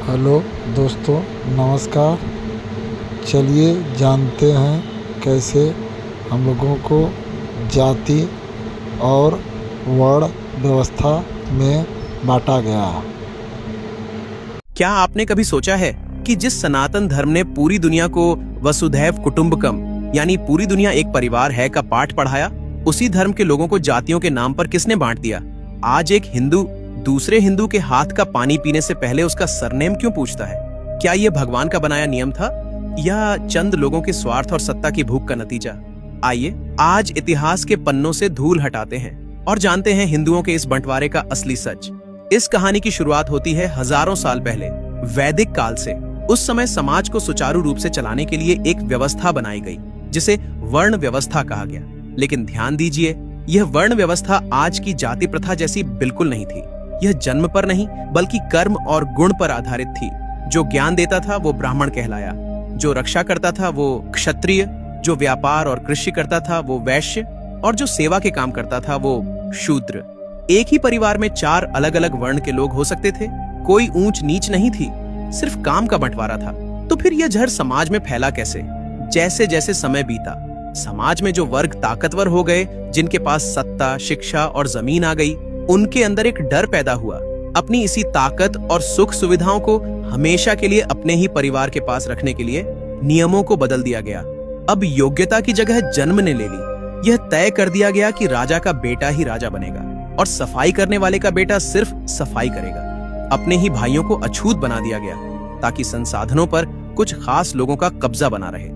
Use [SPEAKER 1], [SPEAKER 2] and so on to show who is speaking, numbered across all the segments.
[SPEAKER 1] Hello दोस्तों, नमस्कार। चलिए जानते हैं कैसे हम लोगों को जाति और वर्ण व्यवस्था में बांटा गया है।
[SPEAKER 2] क्या आपने कभी सोचा है कि जिस सनातन धर्म ने पूरी दुनिया को वसुधैव कुटुंबकम यानी पूरी दुनिया एक परिवार है का पाठ पढ़ाया, उसी धर्म के लोगों को जातियों के नाम पर किसने बांट दिया? आज एक हिंदू दूसरे हिंदू के हाथ का पानी पीने से पहले उसका सरनेम क्यों पूछता है? क्या यह भगवान का बनाया नियम था या चंद लोगों के स्वार्थ और सत्ता की भूख का नतीजा? आइए आज इतिहास के पन्नों से धूल हटाते हैं और जानते हैं हिंदुओं के इस बंटवारे का असली सच। इस कहानी की शुरुआत होती है हजारों साल पहले, वैदिक काल से। उस समय समाज को सुचारू रूप से चलाने के लिए एक व्यवस्था बनाई गई जिसे वर्ण व्यवस्था कहा गया। लेकिन ध्यान दीजिए, यह वर्ण व्यवस्था आज की जाति प्रथा जैसी बिल्कुल नहीं थी। यह जन्म पर नहीं बल्कि कर्म और गुण पर आधारित थी। जो ज्ञान देता था वो ब्राह्मण कहलाया, जो रक्षा करता था वो क्षत्रिय, जो व्यापार और कृषि करता था वो वैश्य, और जो सेवा के काम करता था वो शूद्र। एक ही परिवार में 4 अलग अलग वर्ण के लोग हो सकते थे। कोई ऊंच नीच नहीं थी, सिर्फ काम का बंटवारा था। तो फिर यह जहर समाज में फैला कैसे? जैसे जैसे समय बीता, समाज में जो वर्ग ताकतवर हो गए, जिनके पास सत्ता, शिक्षा और जमीन आ गई, उनके अंदर एक डर पैदा हुआ। अपनी इसी ताकत और सुख सुविधाओं को हमेशा के लिए अपने ही परिवार के पास रखने के लिए नियमों को बदल दिया गया। अब योग्यता की जगह जन्म ने ले ली। यह तय कर दिया गया कि राजा का बेटा ही राजा बनेगा और सफाई करने वाले का बेटा सिर्फ सफाई करेगा। अपने ही भाइयों को अछूत बना दिया गया ताकि संसाधनों पर कुछ खास लोगों का कब्जा बना रहे।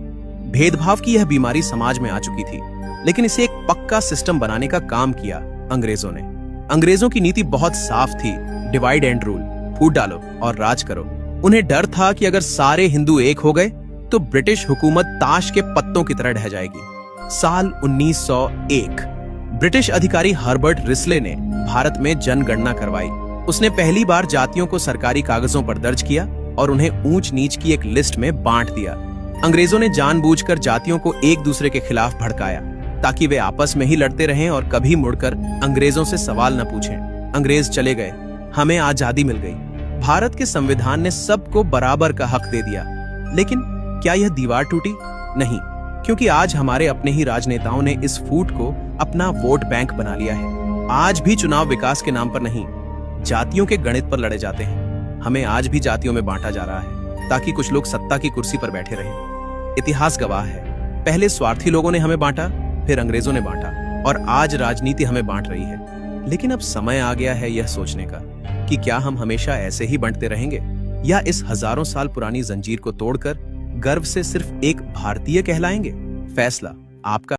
[SPEAKER 2] भेदभाव की यह बीमारी समाज में आ चुकी थी, लेकिन इसे एक पक्का सिस्टम बनाने का काम किया अंग्रेजों ने। अंग्रेजों की नीति बहुत साफ थी, डिवाइड एंड रूल, फूट डालो और राज करो। उन्हें डर था कि अगर सारे हिंदू एक हो गए तो ब्रिटिश हुकूमत ताश के पत्तों की तरह ढह जाएगी। साल 1901 ब्रिटिश अधिकारी हर्बर्ट रिस्ले ने भारत में जनगणना करवाई। उसने पहली बार जातियों को सरकारी कागजों पर दर्ज किया और उन्हें ऊंच नीच की एक लिस्ट में बांट दिया। अंग्रेजों ने जानबूझकर जातियों को एक दूसरे के खिलाफ भड़काया ताकि वे आपस में ही लड़ते रहें और कभी मुड़कर अंग्रेजों से सवाल न पूछें। अंग्रेज चले गए, हमें आजादी मिल गई। भारत के संविधान ने सबको बराबर का हक दे दिया। लेकिन क्या यह दीवार टूटी? नहीं, क्योंकि आज हमारे अपने ही राजनेताओं ने इस फूट को अपना वोट बैंक बना लिया है। आज भी चुनाव विकास के नाम पर नहीं, जातियों के गणित पर लड़े जाते हैं। हमें आज भी जातियों में बांटा जा रहा है ताकि कुछ लोग सत्ता की कुर्सी पर बैठे रहें। इतिहास गवाह है, पहले स्वार्थी लोगों ने हमें बांटा, फिर अंग्रेजों ने बांटा, और आज राजनीति हमें बांट रही है। लेकिन अब समय आ गया है यह सोचने का कि क्या हम हमेशा ऐसे ही बंटते रहेंगे या इस हजारों साल पुरानी जंजीर को तोड़कर गर्व से सिर्फ एक भारतीय कहलाएंगे? फैसला आपका।